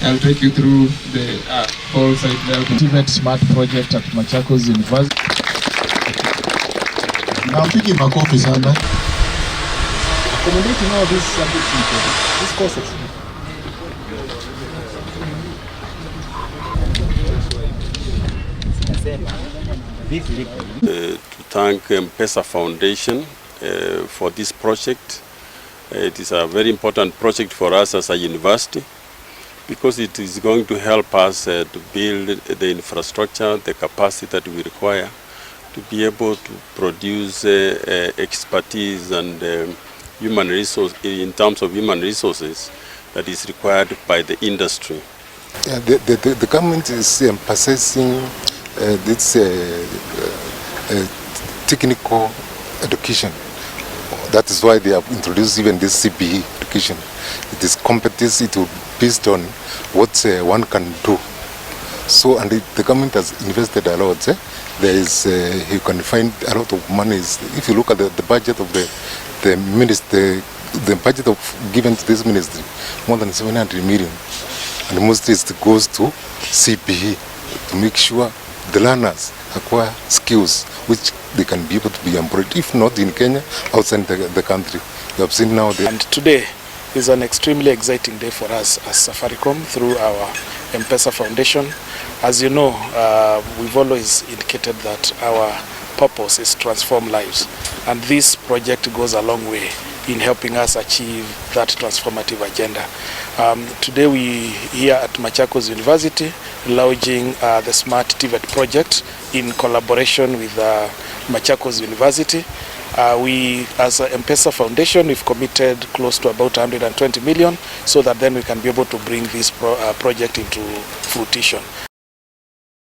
I'll take you through the whole site level. TVET Smart Project at Machakos University. Now thinking makofi sana. Accommodating all these subjects, these courses. To thank Mpesa Foundation for this project. It is a very important project for us as a university because it is going to help us to build the infrastructure, the capacity that we require to be able to produce expertise and human resource in terms of human resources that is required by the industry. Yeah, the government is emphasizing this technical education. That is why they have introduced even this CBE education. It is competence, it will be based on what one can do. So, and the government has invested a lot. There is, you can find a lot of money. If you look at the budget of the ministry, the budget of given to this ministry, more than 700 million. And mostly it goes to CBE to make sure the learners acquire skills which they can be able to be employed, if not in Kenya, outside the country. You have seen now. And today is an extremely exciting day for us as Safaricom through our Mpesa Foundation. As you know, we've always indicated that our purpose is to transform lives. And this project goes a long way in helping us achieve that transformative agenda. Today we here at Machakos University launching the Smart TVET project in collaboration with Machakos University. We, as a Mpesa Foundation, we've committed close to about 120 million so that then we can be able to bring this project into fruition.